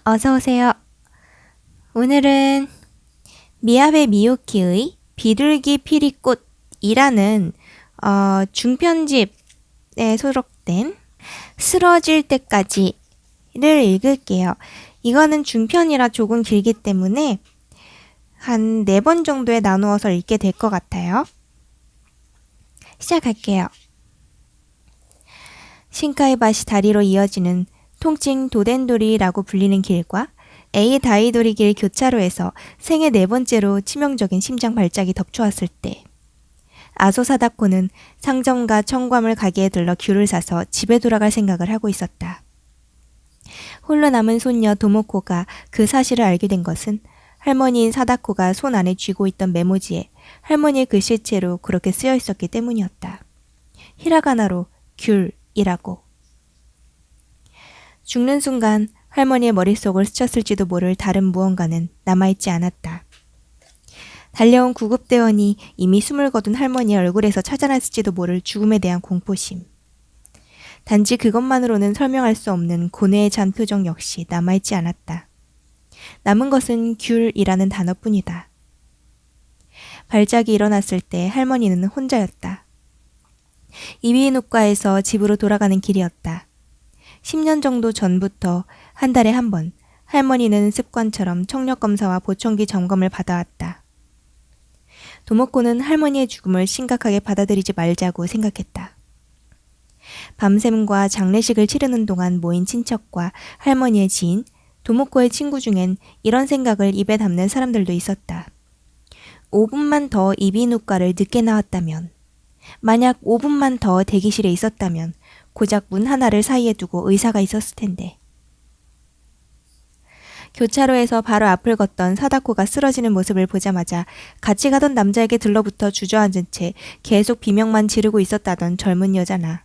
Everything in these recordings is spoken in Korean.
어서오세요. 오늘은 미야베 미유키의 비둘기 피리꽃이라는 중편집에 수록된 쓰러질 때까지를 읽을게요. 이거는 중편이라 조금 길기 때문에 한 4번 정도에 나누어서 읽게 될 것 같아요. 시작할게요. 신카이바시 다리로 이어지는 통칭 도덴도리라고 불리는 길과 에이 다이도리 길 교차로에서 생애 4번째로 치명적인 심장 발작이 덮쳐왔을 때 아소 사다코는 상점과 청과물 가게에 들러 귤을 사서 집에 돌아갈 생각을 하고 있었다. 홀로 남은 손녀 도모코가 그 사실을 알게 된 것은 할머니인 사다코가 손 안에 쥐고 있던 메모지에 할머니의 글씨체로 그렇게 쓰여 있었기 때문이었다. 히라가나로 귤이라고. 죽는 순간 할머니의 머릿속을 스쳤을지도 모를 다른 무언가는 남아있지 않았다. 달려온 구급대원이 이미 숨을 거둔 할머니의 얼굴에서 찾아냈을지도 모를 죽음에 대한 공포심. 단지 그것만으로는 설명할 수 없는 고뇌에 찬 표정 역시 남아있지 않았다. 남은 것은 귤이라는 단어뿐이다. 발작이 일어났을 때 할머니는 혼자였다. 이비인후과에서 집으로 돌아가는 길이었다. 10년 정도 전부터 한 달에 한 번 할머니는 습관처럼 청력검사와 보청기 점검을 받아왔다. 도모코는 할머니의 죽음을 심각하게 받아들이지 말자고 생각했다. 밤샘과 장례식을 치르는 동안 모인 친척과 할머니의 지인, 도모코의 친구 중엔 이런 생각을 입에 담는 사람들도 있었다. 5분만 더 이비인후과를 늦게 나왔다면, 만약 5분만 더 대기실에 있었다면 고작 문 하나를 사이에 두고 의사가 있었을 텐데. 교차로에서 바로 앞을 걷던 사다코가 쓰러지는 모습을 보자마자 같이 가던 남자에게 들러붙어 주저앉은 채 계속 비명만 지르고 있었다던 젊은 여자나.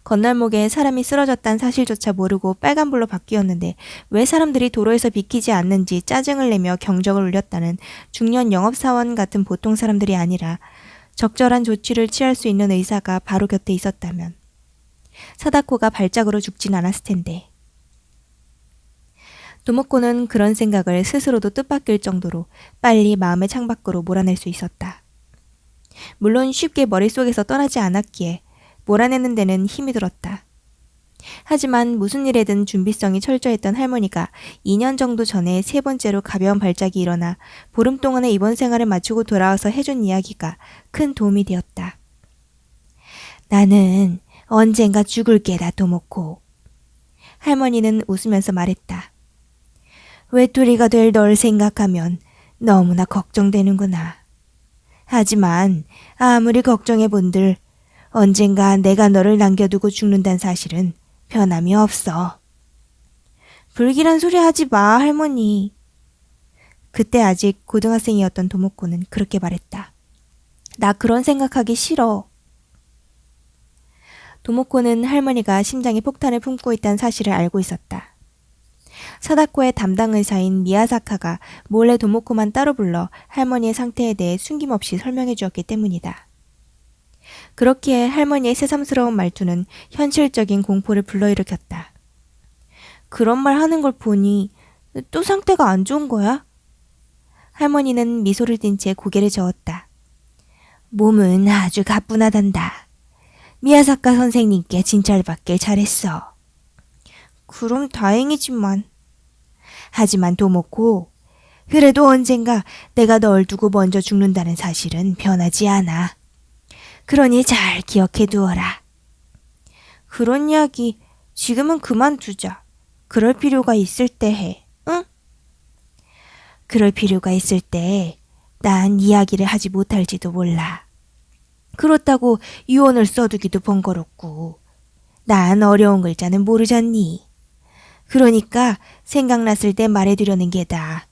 건널목에 사람이 쓰러졌다는 사실조차 모르고 빨간불로 바뀌었는데 왜 사람들이 도로에서 비키지 않는지 짜증을 내며 경적을 울렸다는 중년 영업사원 같은 보통 사람들이 아니라 적절한 조치를 취할 수 있는 의사가 바로 곁에 있었다면 사다코가 발작으로 죽진 않았을 텐데. 도모코는 그런 생각을 스스로도 뜻밖일 정도로 빨리 마음의 창밖으로 몰아낼 수 있었다. 물론 쉽게 머릿속에서 떠나지 않았기에 몰아내는 데는 힘이 들었다. 하지만 무슨 일에든 준비성이 철저했던 할머니가 2년 정도 전에 3번째로 가벼운 발작이 일어나 보름 동안의 입원 생활을 마치고 돌아와서 해준 이야기가 큰 도움이 되었다. 나는 언젠가 죽을 게다, 도모코. 할머니는 웃으면서 말했다. 외톨이가 될 널 생각하면 너무나 걱정되는구나. 하지만 아무리 걱정해본들 언젠가 내가 너를 남겨두고 죽는다는 사실은 변함이 없어. 불길한 소리 하지 마, 할머니. 그때 아직 고등학생이었던 도모코는 그렇게 말했다. 나 그런 생각하기 싫어. 도모코는 할머니가 심장에 폭탄을 품고 있다는 사실을 알고 있었다. 사다코의 담당 의사인 미야사카가 몰래 도모코만 따로 불러 할머니의 상태에 대해 숨김없이 설명해 주었기 때문이다. 그렇기에 할머니의 새삼스러운 말투는 현실적인 공포를 불러일으켰다. 그런 말 하는 걸 보니 또 상태가 안 좋은 거야? 할머니는 미소를 띤 채 고개를 저었다. 몸은 아주 가뿐하단다. 미야사카 선생님께 진찰받길 잘했어. 그럼 다행이지만. 하지만 도모코, 그래도 언젠가 내가 널 두고 먼저 죽는다는 사실은 변하지 않아. 그러니 잘 기억해 두어라. 그런 이야기 지금은 그만두자. 그럴 필요가 있을 때 해, 응? 그럴 필요가 있을 때 난 이야기를 하지 못할지도 몰라. 그렇다고 유언을 써두기도 번거롭고 난 어려운 글자는 모르잖니. 그러니까 생각났을 때 말해두려는 게다.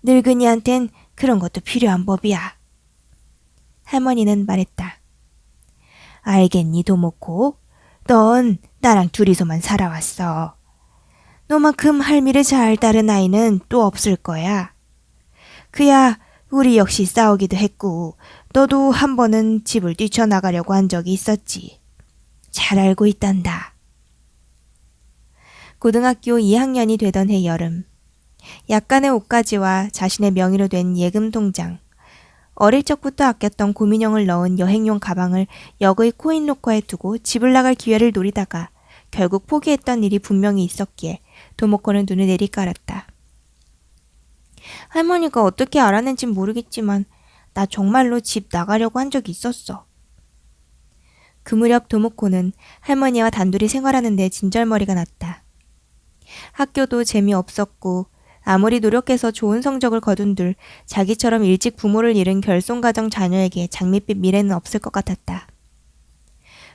늙은이한텐 그런 것도 필요한 법이야. 할머니는 말했다. 알겠니, 도모코? 넌 나랑 둘이서만 살아왔어. 너만큼 할미를 잘 따른 아이는 또 없을 거야. 그야 우리 역시 싸우기도 했고 너도 한 번은 집을 뛰쳐나가려고 한 적이 있었지. 잘 알고 있단다. 고등학교 2학년이 되던 해 여름. 약간의 옷가지와 자신의 명의로 된 예금 통장, 어릴 적부터 아꼈던 고민형을 넣은 여행용 가방을 역의 코인 로커에 두고 집을 나갈 기회를 노리다가 결국 포기했던 일이 분명히 있었기에 도모코는 눈을 내리깔았다. 할머니가 어떻게 알아낸진 모르겠지만 나 정말로 집 나가려고 한 적이 있었어. 그 무렵 도모코는 할머니와 단둘이 생활하는데 진절머리가 났다. 학교도 재미없었고 아무리 노력해서 좋은 성적을 거둔들 자기처럼 일찍 부모를 잃은 결손가정 자녀에게 장밋빛 미래는 없을 것 같았다.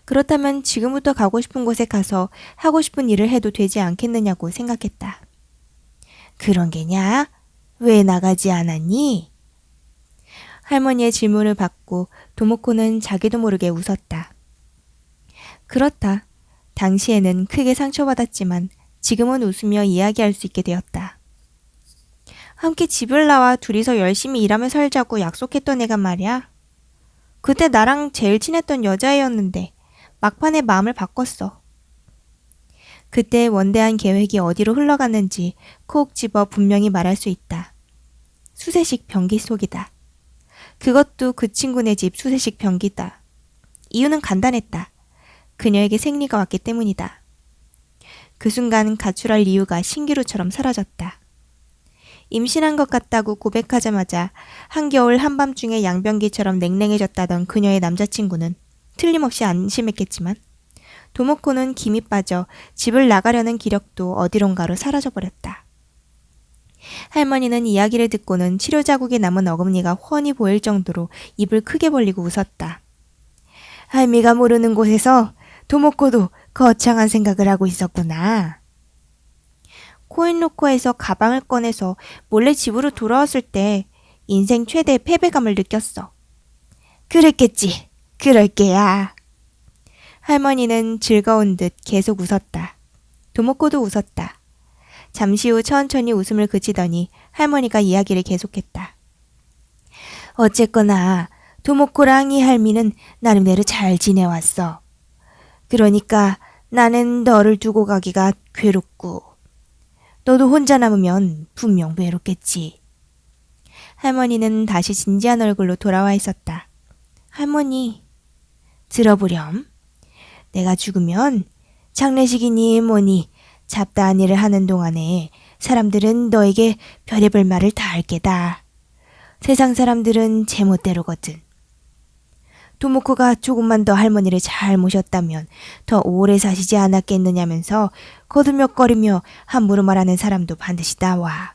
그렇다면 지금부터 가고 싶은 곳에 가서 하고 싶은 일을 해도 되지 않겠느냐고 생각했다. 그런 게냐? 왜 나가지 않았니? 할머니의 질문을 받고 도모코는 자기도 모르게 웃었다. 그렇다. 당시에는 크게 상처받았지만 지금은 웃으며 이야기할 수 있게 되었다. 함께 집을 나와 둘이서 열심히 일하며 살자고 약속했던 애가 말이야. 그때 나랑 제일 친했던 여자애였는데 막판에 마음을 바꿨어. 그때 원대한 계획이 어디로 흘러갔는지 콕 집어 분명히 말할 수 있다. 수세식 변기 속이다. 그것도 그 친구네 집 수세식 변기다. 이유는 간단했다. 그녀에게 생리가 왔기 때문이다. 그 순간 가출할 이유가 신기루처럼 사라졌다. 임신한 것 같다고 고백하자마자 한겨울 한밤중에 양변기처럼 냉랭해졌다던 그녀의 남자친구는 틀림없이 안심했겠지만 도모코는 김이 빠져 집을 나가려는 기력도 어디론가로 사라져버렸다. 할머니는 이야기를 듣고는 치료 자국이 남은 어금니가 훤히 보일 정도로 입을 크게 벌리고 웃었다. 할미가 모르는 곳에서 도모코도 거창한 생각을 하고 있었구나. 코인로커에서 가방을 꺼내서 몰래 집으로 돌아왔을 때 인생 최대의 패배감을 느꼈어. 그랬겠지. 그럴 게야. 할머니는 즐거운 듯 계속 웃었다. 도모코도 웃었다. 잠시 후 천천히 웃음을 그치더니 할머니가 이야기를 계속했다. 어쨌거나 도모코랑 이 할미는 나름대로 잘 지내왔어. 그러니까 나는 너를 두고 가기가 괴롭고 너도 혼자 남으면 분명 외롭겠지. 할머니는 다시 진지한 얼굴로 돌아와 있었다. 할머니, 들어보렴. 내가 죽으면 장례식이니 뭐니 잡다한 일을 하는 동안에 사람들은 너에게 별의별 말을 다 할 게다. 세상 사람들은 제멋대로거든. 도모코가 조금만 더 할머니를 잘 모셨다면 더 오래 사시지 않았겠느냐면서 거들먹거리며 함부로 말하는 사람도 반드시 나와.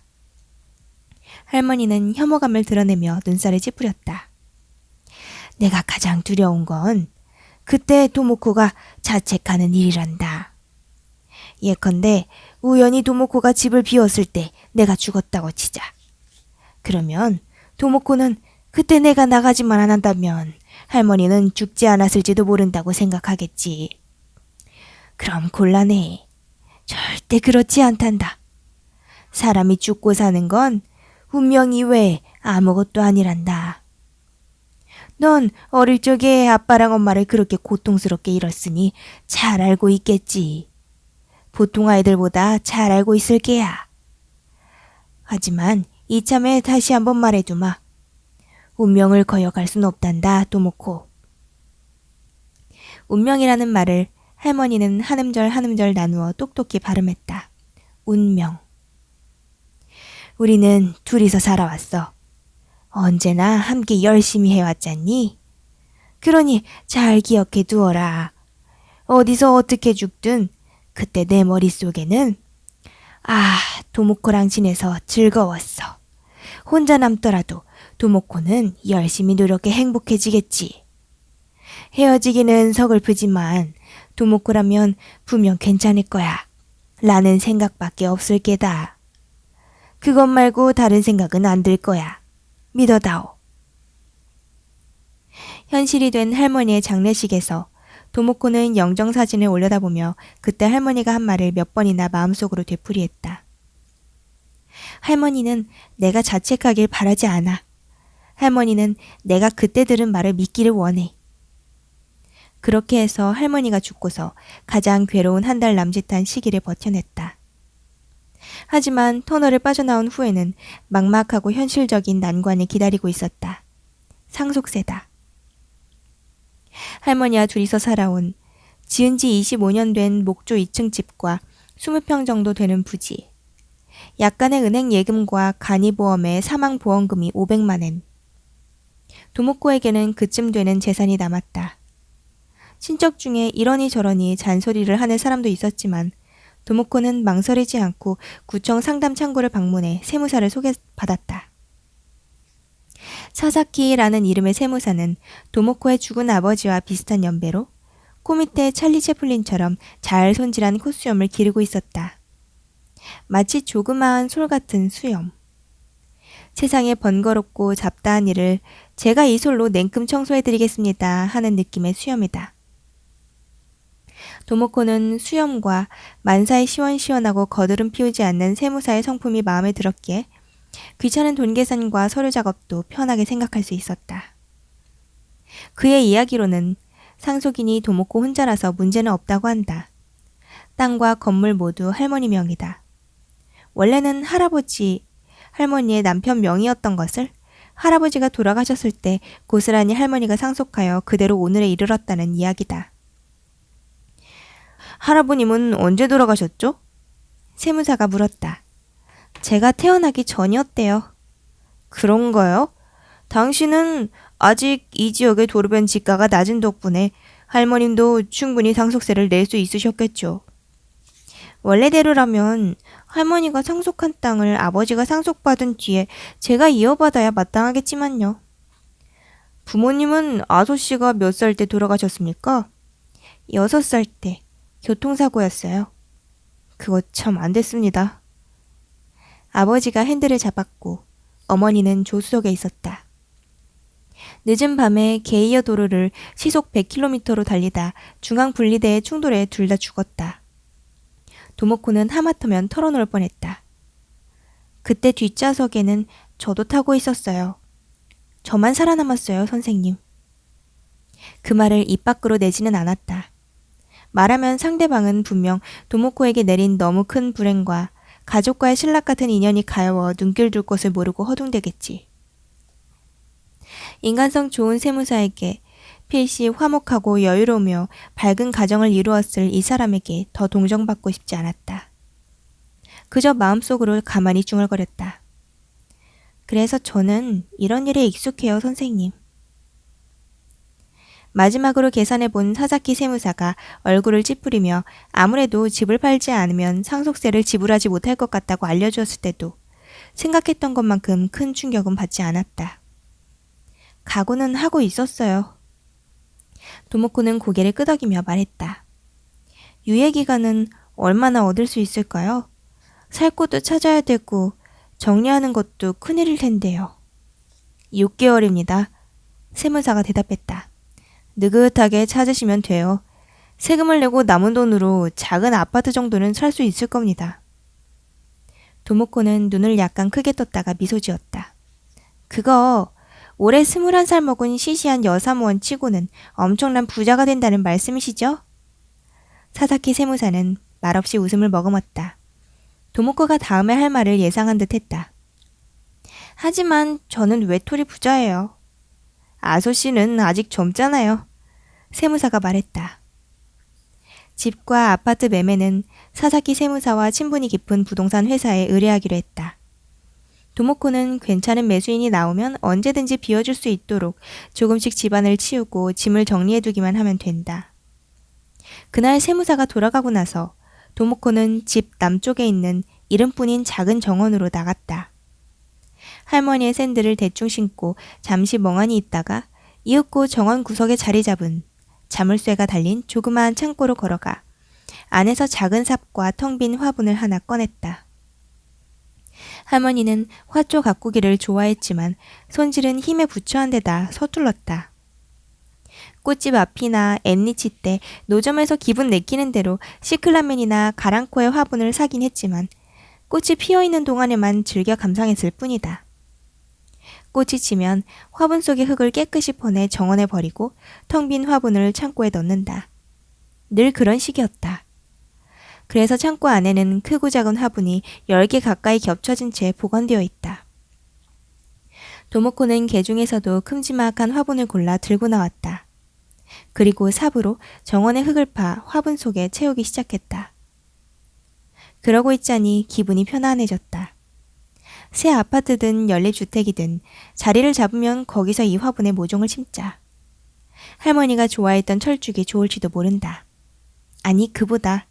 할머니는 혐오감을 드러내며 눈살을 찌푸렸다. 내가 가장 두려운 건 그때 도모코가 자책하는 일이란다. 예컨대 우연히 도모코가 집을 비웠을 때 내가 죽었다고 치자. 그러면 도모코는 그때 내가 나가지만 않았다면 할머니는 죽지 않았을지도 모른다고 생각하겠지. 그럼 곤란해. 절대 그렇지 않단다. 사람이 죽고 사는 건 운명 이외에 아무것도 아니란다. 넌 어릴 적에 아빠랑 엄마를 그렇게 고통스럽게 잃었으니 잘 알고 있겠지. 보통 아이들보다 잘 알고 있을 게야. 하지만 이참에 다시 한번 말해두마. 운명을 거역할 순 없단다, 도모코. 운명이라는 말을 할머니는 한 음절 한 음절 나누어 똑똑히 발음했다. 운명. 우리는 둘이서 살아왔어. 언제나 함께 열심히 해왔잖니? 그러니 잘 기억해 두어라. 어디서 어떻게 죽든 그때 내 머릿속에는 도모코랑 지내서 즐거웠어. 혼자 남더라도 도모코는 열심히 노력해 행복해지겠지. 헤어지기는 서글프지만 도모코라면 분명 괜찮을 거야. 라는 생각밖에 없을 게다. 그것 말고 다른 생각은 안 들 거야. 믿어다오. 현실이 된 할머니의 장례식에서 도모코는 영정사진을 올려다보며 그때 할머니가 한 말을 몇 번이나 마음속으로 되풀이했다. 할머니는 내가 자책하길 바라지 않아. 할머니는 내가 그때 들은 말을 믿기를 원해. 그렇게 해서 할머니가 죽고서 가장 괴로운 한 달 남짓한 시기를 버텨냈다. 하지만 터널을 빠져나온 후에는 막막하고 현실적인 난관이 기다리고 있었다. 상속세다. 할머니와 둘이서 살아온 지은 지 25년 된 목조 2층 집과 20평 정도 되는 부지. 약간의 은행 예금과 간이보험의 사망보험금이 500만 엔. 도모코에게는 그쯤 되는 재산이 남았다. 친척 중에 이러니 저러니 잔소리를 하는 사람도 있었지만 도모코는 망설이지 않고 구청 상담 창구를 방문해 세무사를 소개받았다. 사사키라는 이름의 세무사는 도모코의 죽은 아버지와 비슷한 연배로 코 밑에 찰리 채플린처럼 잘 손질한 콧수염을 기르고 있었다. 마치 조그마한 솔 같은 수염. 세상에 번거롭고 잡다한 일을 제가 이 솔로 냉큼 청소해드리겠습니다 하는 느낌의 수염이다. 도모코는 수염과 만사에 시원시원하고 거드름 피우지 않는 세무사의 성품이 마음에 들었기에 귀찮은 돈 계산과 서류 작업도 편하게 생각할 수 있었다. 그의 이야기로는 상속인이 도모코 혼자라서 문제는 없다고 한다. 땅과 건물 모두 할머니 명이다. 원래는 할머니의 남편 명의였던 것을 할아버지가 돌아가셨을 때 고스란히 할머니가 상속하여 그대로 오늘에 이르렀다는 이야기다. 할아버님은 언제 돌아가셨죠? 세무사가 물었다. 제가 태어나기 전이었대요. 그런가요? 당신은 아직 이 지역의 도로변 지가가 낮은 덕분에 할머님도 충분히 상속세를 낼 수 있으셨겠죠. 원래대로라면 할머니가 상속한 땅을 아버지가 상속받은 뒤에 제가 이어받아야 마땅하겠지만요. 부모님은 아소씨가 몇 살 때 돌아가셨습니까? 6살 때. 교통사고였어요. 그거 참 안 됐습니다. 아버지가 핸들을 잡았고 어머니는 조수석에 있었다. 늦은 밤에 게이어 도로를 시속 100km로 달리다 중앙분리대에 충돌해 둘 다 죽었다. 도모코는 하마터면 털어놓을 뻔했다. 그때 뒷좌석에는 저도 타고 있었어요. 저만 살아남았어요, 선생님. 그 말을 입 밖으로 내지는 않았다. 말하면 상대방은 분명 도모코에게 내린 너무 큰 불행과 가족과의 신락 같은 인연이 가여워 눈길 둘 곳을 모르고 허둥대겠지. 인간성 좋은 세무사에게 필시 화목하고 여유로우며 밝은 가정을 이루었을 이 사람에게 더 동정받고 싶지 않았다. 그저 마음속으로 가만히 중얼거렸다. 그래서 저는 이런 일에 익숙해요, 선생님. 마지막으로 계산해본 사사키 세무사가 얼굴을 찌푸리며 아무래도 집을 팔지 않으면 상속세를 지불하지 못할 것 같다고 알려주었을 때도 생각했던 것만큼 큰 충격은 받지 않았다. 각오는 하고 있었어요. 도모코는 고개를 끄덕이며 말했다. 유예기간은 얼마나 얻을 수 있을까요? 살 곳도 찾아야 되고 정리하는 것도 큰일일 텐데요. 6개월입니다. 세무사가 대답했다. 느긋하게 찾으시면 돼요. 세금을 내고 남은 돈으로 작은 아파트 정도는 살 수 있을 겁니다. 도모코는 눈을 약간 크게 떴다가 미소 지었다. 그거 올해 21살 먹은 시시한 여사무원 치고는 엄청난 부자가 된다는 말씀이시죠? 사사키 세무사는 말없이 웃음을 머금었다. 도모코가 다음에 할 말을 예상한 듯 했다. 하지만 저는 외톨이 부자예요. 아소 씨는 아직 젊잖아요. 세무사가 말했다. 집과 아파트 매매는 사사키 세무사와 친분이 깊은 부동산 회사에 의뢰하기로 했다. 도모코는 괜찮은 매수인이 나오면 언제든지 비워줄 수 있도록 조금씩 집안을 치우고 짐을 정리해두기만 하면 된다. 그날 세무사가 돌아가고 나서 도모코는 집 남쪽에 있는 이름뿐인 작은 정원으로 나갔다. 할머니의 샌들을 대충 신고 잠시 멍하니 있다가 이윽고 정원 구석에 자리 잡은 자물쇠가 달린 조그마한 창고로 걸어가 안에서 작은 삽과 텅 빈 화분을 하나 꺼냈다. 할머니는 화초 가꾸기를 좋아했지만 손질은 힘에 부처한 데다 서툴렀다. 꽃집 앞이나 앤리치 때 노점에서 기분 내키는 대로 시클라멘이나 가랑코의 화분을 사긴 했지만 꽃이 피어있는 동안에만 즐겨 감상했을 뿐이다. 꽃이 지면 화분 속의 흙을 깨끗이 퍼내 정원에 버리고 텅 빈 화분을 창고에 넣는다. 늘 그런 식이었다. 그래서 창고 안에는 크고 작은 화분이 10개 가까이 겹쳐진 채 보관되어 있다. 도모코는 개 중에서도 큼지막한 화분을 골라 들고 나왔다. 그리고 삽으로 정원의 흙을 파 화분 속에 채우기 시작했다. 그러고 있자니 기분이 편안해졌다. 새 아파트든 연립주택이든 자리를 잡으면 거기서 이 화분에 모종을 심자. 할머니가 좋아했던 철쭉이 좋을지도 모른다. 아니, 그보다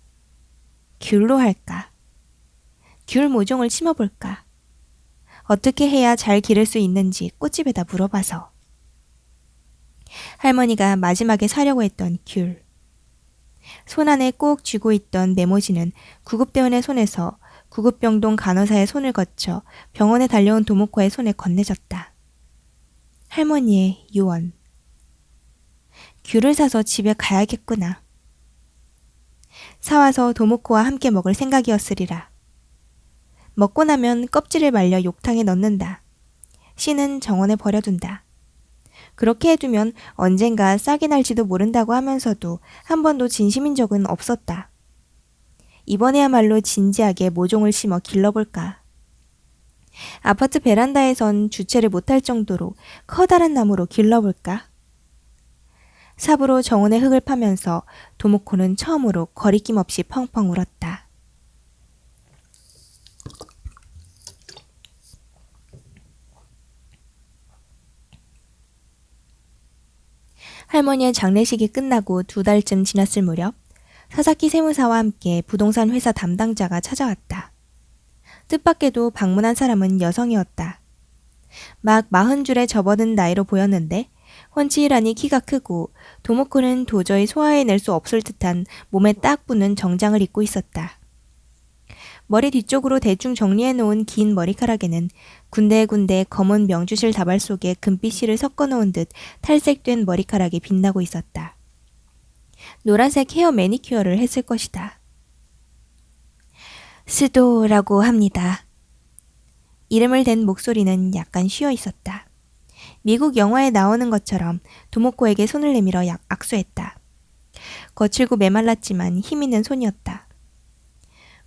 귤로 할까? 귤 모종을 심어볼까? 어떻게 해야 잘 기를 수 있는지 꽃집에다 물어봐서. 할머니가 마지막에 사려고 했던 귤. 손 안에 꼭 쥐고 있던 메모지는 구급대원의 손에서 구급병동 간호사의 손을 거쳐 병원에 달려온 도모코의 손에 건네졌다. 할머니의 유언. 귤을 사서 집에 가야겠구나. 사와서 도모코와 함께 먹을 생각이었으리라. 먹고 나면 껍질을 말려 욕탕에 넣는다. 씨는 정원에 버려둔다. 그렇게 해두면 언젠가 싹이 날지도 모른다고 하면서도 한 번도 진심인 적은 없었다. 이번에야말로 진지하게 모종을 심어 길러볼까. 아파트 베란다에선 주체를 못할 정도로 커다란 나무로 길러볼까. 삽으로 정원의 흙을 파면서 도모코는 처음으로 거리낌 없이 펑펑 울었다. 할머니의 장례식이 끝나고 2달쯤 지났을 무렵 사사키 세무사와 함께 부동산 회사 담당자가 찾아왔다. 뜻밖에도 방문한 사람은 여성이었다. 막 40줄에 접어든 나이로 보였는데 훤칠하니 키가 크고 도모코는 도저히 소화해낼 수 없을 듯한 몸에 딱 붙는 정장을 입고 있었다. 머리 뒤쪽으로 대충 정리해놓은 긴 머리카락에는 군데군데 검은 명주실 다발 속에 금빛 실을 섞어놓은 듯 탈색된 머리카락이 빛나고 있었다. 노란색 헤어 매니큐어를 했을 것이다. 스도라고 합니다. 이름을 댄 목소리는 약간 쉬어 있었다. 미국 영화에 나오는 것처럼 도모코에게 손을 내밀어 악수했다. 거칠고 메말랐지만 힘있는 손이었다.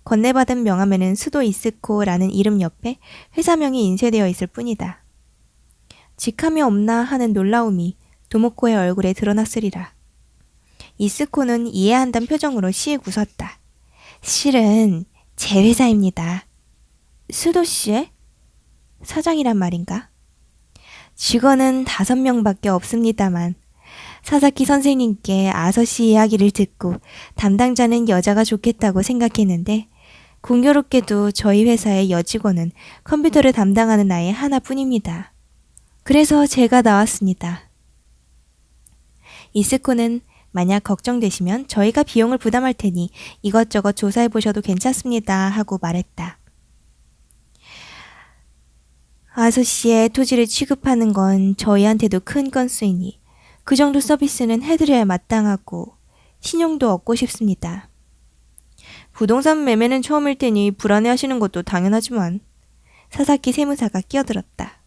건네받은 명함에는 스도 이스코라는 이름 옆에 회사명이 인쇄되어 있을 뿐이다. 직함이 없나 하는 놀라움이 도모코의 얼굴에 드러났으리라. 이스코는 이해한다는 표정으로 씩 웃었다. 실은 제 회사입니다. 스도 씨의? 사장이란 말인가? 직원은 5명밖에 없습니다만 사사키 선생님께 아서씨 이야기를 듣고 담당자는 여자가 좋겠다고 생각했는데 공교롭게도 저희 회사의 여직원은 컴퓨터를 담당하는 아이 하나뿐입니다. 그래서 제가 나왔습니다. 이스코는 만약 걱정되시면 저희가 비용을 부담할 테니 이것저것 조사해 보셔도 괜찮습니다 하고 말했다. 아서씨의 토지를 취급하는 건 저희한테도 큰 건수이니 그 정도 서비스는 해드려야 마땅하고 신용도 얻고 싶습니다. 부동산 매매는 처음일 테니 불안해하시는 것도 당연하지만 사사키 세무사가 끼어들었다.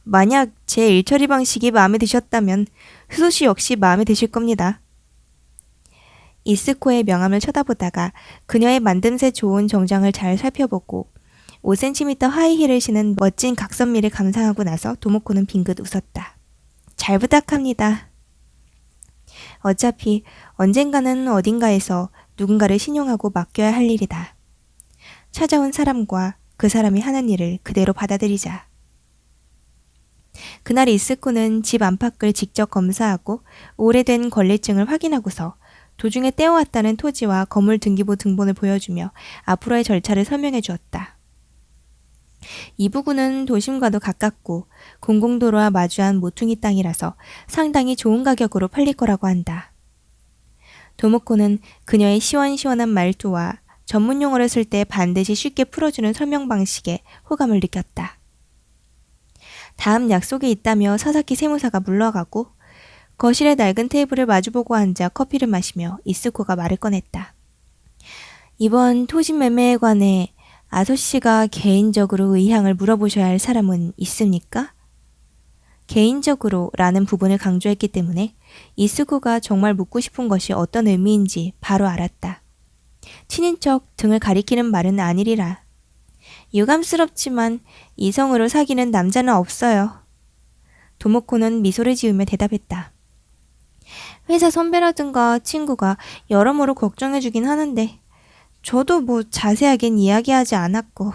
만약 제 일처리 방식이 마음에 드셨다면 스도씨 역시 마음에 드실 겁니다. 이스코의 명함을 쳐다보다가 그녀의 만듦새 좋은 정장을 잘 살펴보고 5cm 하이힐을 신은 멋진 각선미를 감상하고 나서 도모코는 빙긋 웃었다. 잘 부탁합니다. 어차피 언젠가는 어딘가에서 누군가를 신용하고 맡겨야 할 일이다. 찾아온 사람과 그 사람이 하는 일을 그대로 받아들이자. 그날 이스코는 집 안팎을 직접 검사하고 오래된 권리증을 확인하고서 도중에 떼어왔다는 토지와 건물 등기부 등본을 보여주며 앞으로의 절차를 설명해 주었다. 이 부근은 도심과도 가깝고 공공도로와 마주한 모퉁이 땅이라서 상당히 좋은 가격으로 팔릴 거라고 한다. 도모코는 그녀의 시원시원한 말투와 전문 용어를 쓸 때 반드시 쉽게 풀어주는 설명 방식에 호감을 느꼈다. 다음 약속이 있다며 사사키 세무사가 물러가고 거실의 낡은 테이블을 마주보고 앉아 커피를 마시며 이스코가 말을 꺼냈다. 이번 토지 매매에 관해 아서씨가 개인적으로 의향을 물어보셔야 할 사람은 있습니까? 개인적으로 라는 부분을 강조했기 때문에 이스코가 정말 묻고 싶은 것이 어떤 의미인지 바로 알았다. 친인척 등을 가리키는 말은 아니리라. 유감스럽지만 이성으로 사귀는 남자는 없어요. 도모코는 미소를 지으며 대답했다. 회사 선배라든가 친구가 여러모로 걱정해주긴 하는데 저도 뭐 자세하겐 이야기하지 않았고.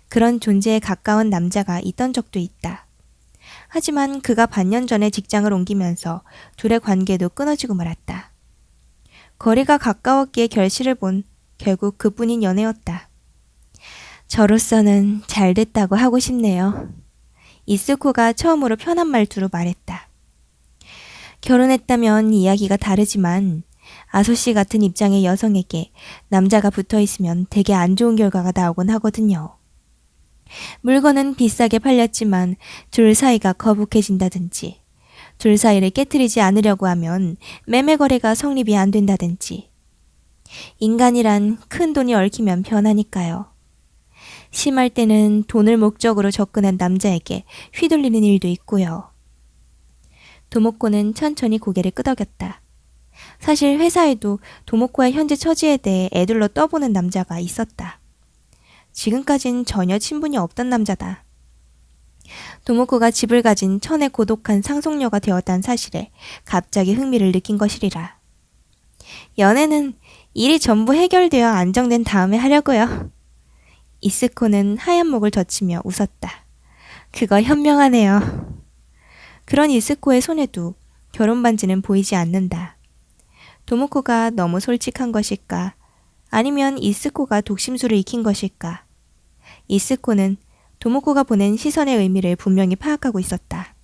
그런 존재에 가까운 남자가 있던 적도 있다. 하지만 그가 반년 전에 직장을 옮기면서 둘의 관계도 끊어지고 말았다. 거리가 가까웠기에 결실을 본 결국 그뿐인 연애였다. 저로서는 잘 됐다고 하고 싶네요. 이스코가 처음으로 편한 말투로 말했다. 결혼했다면 이야기가 다르지만 아소씨 같은 입장의 여성에게 남자가 붙어있으면 되게 안 좋은 결과가 나오곤 하거든요. 물건은 비싸게 팔렸지만 둘 사이가 거북해진다든지, 둘 사이를 깨트리지 않으려고 하면 매매 거래가 성립이 안 된다든지. 인간이란 큰 돈이 얽히면 변하니까요. 심할 때는 돈을 목적으로 접근한 남자에게 휘둘리는 일도 있고요. 도모코는 천천히 고개를 끄덕였다. 사실 회사에도 도모코의 현재 처지에 대해 애들러 떠보는 남자가 있었다. 지금까진 전혀 친분이 없던 남자다. 도모코가 집을 가진 천의 고독한 상속녀가 되었다는 사실에 갑자기 흥미를 느낀 것이리라. 연애는 일이 전부 해결되어 안정된 다음에 하려고요. 이스코는 하얀 목을 젖히며 웃었다. 그거 현명하네요. 그런 이스코의 손에도 결혼 반지는 보이지 않는다. 도모코가 너무 솔직한 것일까? 아니면 이스코가 독심술을 익힌 것일까? 이스코는 도모코가 보낸 시선의 의미를 분명히 파악하고 있었다.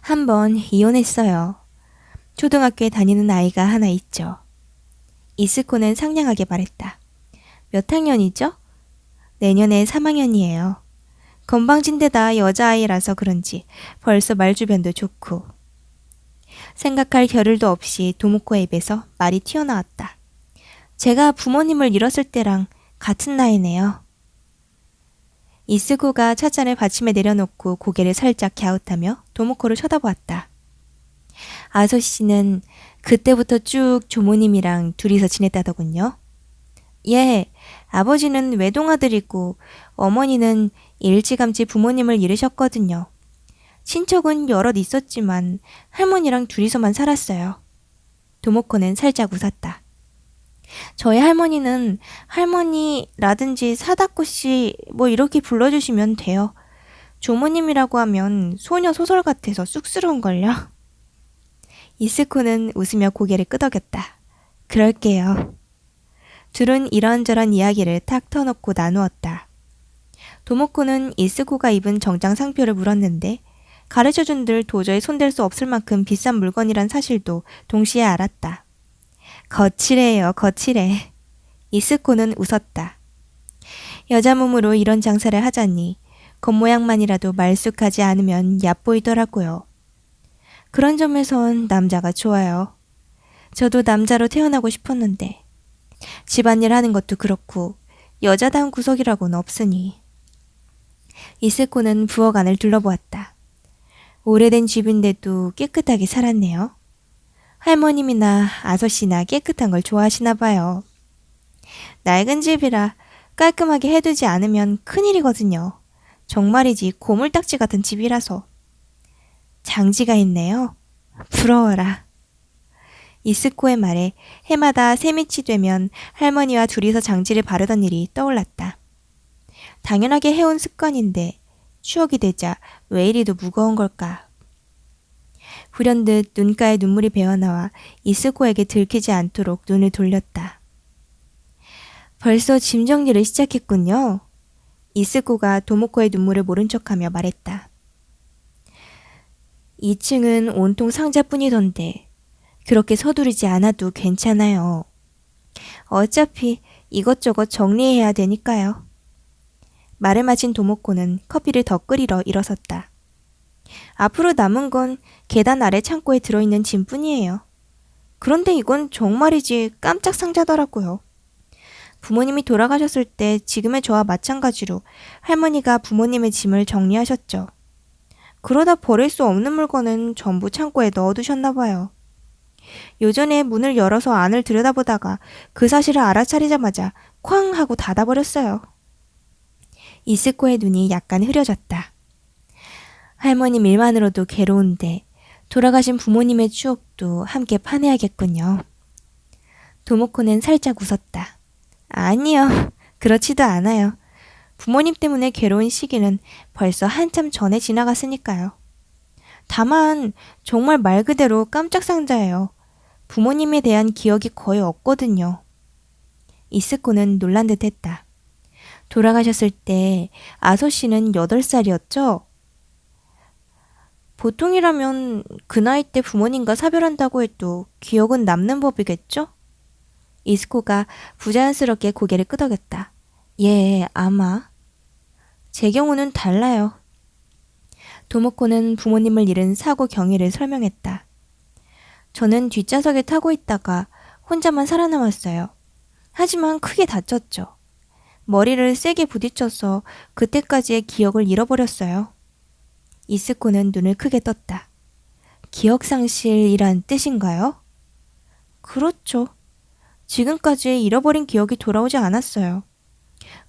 한 번 이혼했어요. 초등학교에 다니는 아이가 하나 있죠. 이스코는 상냥하게 말했다. 몇 학년이죠? 내년에 3학년이에요. 건방진데다 여자아이라서 그런지 벌써 말주변도 좋고. 생각할 겨를도 없이 도모코의 입에서 말이 튀어나왔다. 제가 부모님을 잃었을 때랑 같은 나이네요. 이스코가 찻잔을 받침에 내려놓고 고개를 살짝 갸웃하며 도모코를 쳐다보았다. 아소 씨는 그때부터 쭉 조모님이랑 둘이서 지냈다더군요. 예, 아버지는 외동아들이고 어머니는 일찌감치 부모님을 잃으셨거든요. 친척은 여럿 있었지만 할머니랑 둘이서만 살았어요. 도모코는 살짝 웃었다. 저희 할머니는 할머니라든지 사다코 씨 뭐 이렇게 불러주시면 돼요. 조모님이라고 하면 소녀 소설 같아서 쑥스러운걸요. 이스코는 웃으며 고개를 끄덕였다. 그럴게요. 둘은 이런저런 이야기를 탁 터놓고 나누었다. 도모코는 이스코가 입은 정장 상표를 물었는데 가르쳐준들 도저히 손댈 수 없을 만큼 비싼 물건이란 사실도 동시에 알았다. 거칠해요, 거칠해. 이스코는 웃었다. 여자 몸으로 이런 장사를 하자니 겉모양만이라도 말쑥하지 않으면 얕보이더라고요. 그런 점에선 남자가 좋아요. 저도 남자로 태어나고 싶었는데 집안일 하는 것도 그렇고 여자다운 구석이라고는 없으니. 이스코는 부엌 안을 둘러보았다. 오래된 집인데도 깨끗하게 살았네요. 할머님이나 아저씨나 깨끗한 걸 좋아하시나 봐요. 낡은 집이라 깔끔하게 해두지 않으면 큰일이거든요. 정말이지 고물딱지 같은 집이라서. 장지가 있네요. 부러워라. 이스코의 말에 해마다 새밑이 되면 할머니와 둘이서 장지를 바르던 일이 떠올랐다. 당연하게 해온 습관인데 추억이 되자 왜 이리도 무거운 걸까? 불현듯 눈가에 눈물이 배어나와 이스코에게 들키지 않도록 눈을 돌렸다. 벌써 짐 정리를 시작했군요. 이스코가 도모코의 눈물을 모른 척하며 말했다. 2층은 온통 상자뿐이던데 그렇게 서두르지 않아도 괜찮아요. 어차피 이것저것 정리해야 되니까요. 말을 마친 도모코는 커피를 더 끓이러 일어섰다. 앞으로 남은 건 계단 아래 창고에 들어있는 짐뿐이에요. 그런데 이건 정말이지 깜짝 상자더라고요. 부모님이 돌아가셨을 때 지금의 저와 마찬가지로 할머니가 부모님의 짐을 정리하셨죠. 그러다 버릴 수 없는 물건은 전부 창고에 넣어두셨나 봐요. 요전에 문을 열어서 안을 들여다보다가 그 사실을 알아차리자마자 쾅 하고 닫아버렸어요. 이스코의 눈이 약간 흐려졌다. 할머님 일만으로도 괴로운데 돌아가신 부모님의 추억도 함께 파내야겠군요. 도모코는 살짝 웃었다. 아니요, 그렇지도 않아요. 부모님 때문에 괴로운 시기는 벌써 한참 전에 지나갔으니까요. 다만 정말 말 그대로 깜짝 상자예요. 부모님에 대한 기억이 거의 없거든요. 이스코는 놀란 듯 했다. 돌아가셨을 때 아소 씨는 8살이었죠? 보통이라면 그 나이 때 부모님과 사별한다고 해도 기억은 남는 법이겠죠? 이스코가 부자연스럽게 고개를 끄덕였다. 예, 아마. 제 경우는 달라요. 도모코는 부모님을 잃은 사고 경위를 설명했다. 저는 뒷좌석에 타고 있다가 혼자만 살아남았어요. 하지만 크게 다쳤죠. 머리를 세게 부딪혀서 그때까지의 기억을 잃어버렸어요. 이스코는 눈을 크게 떴다. 기억상실이란 뜻인가요? 그렇죠. 지금까지 잃어버린 기억이 돌아오지 않았어요.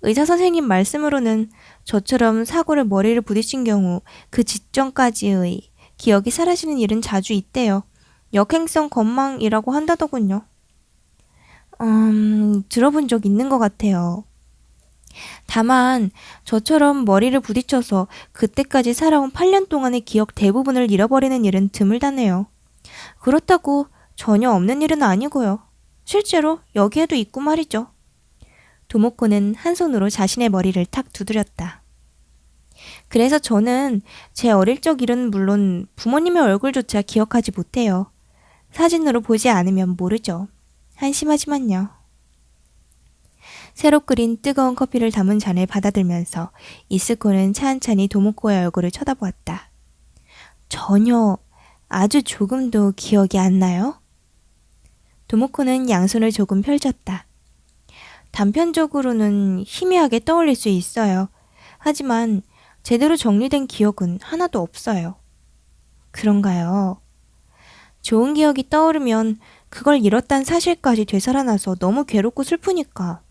의사 선생님 말씀으로는 저처럼 사고를 머리를 부딪힌 경우 그 직전까지의 기억이 사라지는 일은 자주 있대요. 역행성 건망이라고 한다더군요. 들어본 적 있는 것 같아요. 다만 저처럼 머리를 부딪혀서 그때까지 살아온 8년 동안의 기억 대부분을 잃어버리는 일은 드물다네요. 그렇다고 전혀 없는 일은 아니고요. 실제로 여기에도 있고 말이죠. 도모코는 한 손으로 자신의 머리를 탁 두드렸다. 그래서 저는 제 어릴 적 일은 물론 부모님의 얼굴조차 기억하지 못해요. 사진으로 보지 않으면 모르죠. 한심하지만요. 새로 끓인 뜨거운 커피를 담은 잔을 받아들면서 이스코는 찬찬히 도모코의 얼굴을 쳐다보았다. 전혀, 아주 조금도 기억이 안 나요? 도모코는 양손을 조금 펼쳤다. 단편적으로는 희미하게 떠올릴 수 있어요. 하지만 제대로 정리된 기억은 하나도 없어요. 그런가요? 좋은 기억이 떠오르면 그걸 잃었다는 사실까지 되살아나서 너무 괴롭고 슬프니까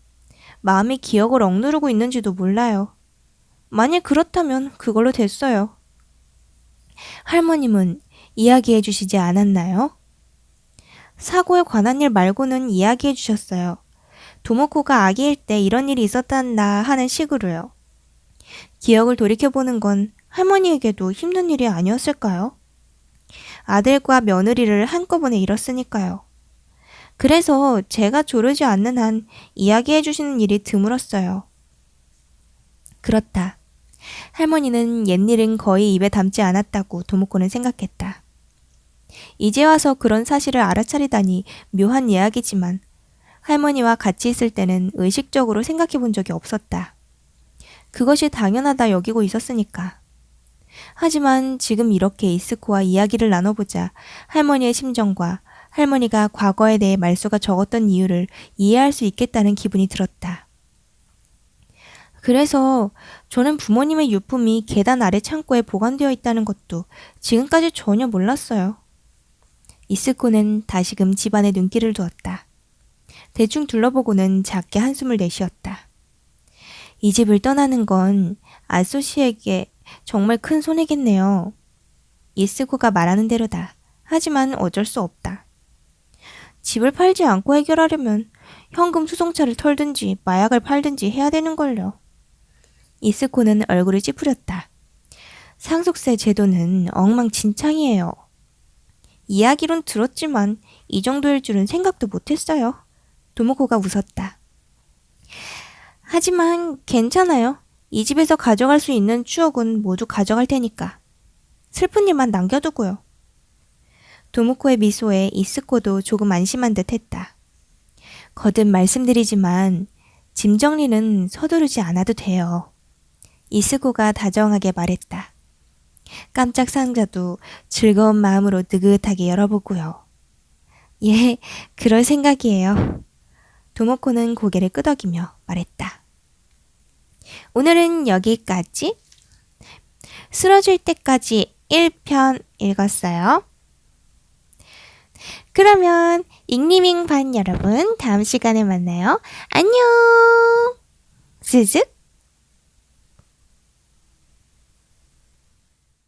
마음이 기억을 억누르고 있는지도 몰라요. 만일 그렇다면 그걸로 됐어요. 할머님은 이야기해 주시지 않았나요? 사고에 관한 일 말고는 이야기해 주셨어요. 도모코가 아기일 때 이런 일이 있었단다 하는 식으로요. 기억을 돌이켜보는 건 할머니에게도 힘든 일이 아니었을까요? 아들과 며느리를 한꺼번에 잃었으니까요. 그래서 제가 조르지 않는 한 이야기해 주시는 일이 드물었어요. 그렇다. 할머니는 옛일은 거의 입에 담지 않았다고 도모코는 생각했다. 이제 와서 그런 사실을 알아차리다니 묘한 이야기지만 할머니와 같이 있을 때는 의식적으로 생각해 본 적이 없었다. 그것이 당연하다 여기고 있었으니까. 하지만 지금 이렇게 이스코와 이야기를 나눠보자 할머니의 심정과 할머니가 과거에 대해 말수가 적었던 이유를 이해할 수 있겠다는 기분이 들었다. 그래서 저는 부모님의 유품이 계단 아래 창고에 보관되어 있다는 것도 지금까지 전혀 몰랐어요. 이스코는 다시금 집안에 눈길을 두었다. 대충 둘러보고는 작게 한숨을 내쉬었다. 이 집을 떠나는 건 아소 씨에게 정말 큰 손해겠네요. 이스코가 말하는 대로다. 하지만 어쩔 수 없다. 집을 팔지 않고 해결하려면 현금 수송차를 털든지 마약을 팔든지 해야 되는걸요. 이스코는 얼굴을 찌푸렸다. 상속세 제도는 엉망진창이에요. 이야기론 들었지만 이 정도일 줄은 생각도 못했어요. 도모코가 웃었다. 하지만 괜찮아요. 이 집에서 가져갈 수 있는 추억은 모두 가져갈 테니까. 슬픈 일만 남겨두고요. 도모코의 미소에 이스코도 조금 안심한 듯 했다. 거듭 말씀드리지만 짐 정리는 서두르지 않아도 돼요. 이스코가 다정하게 말했다. 깜짝 상자도 즐거운 마음으로 느긋하게 열어보고요. 예, 그럴 생각이에요. 도모코는 고개를 끄덕이며 말했다. 오늘은 여기까지. 쓰러질 때까지 1편 읽었어요. 끝. 그러면 잉리밍 반 여러분 다음 시간에 만나요. 안녕. 스슥.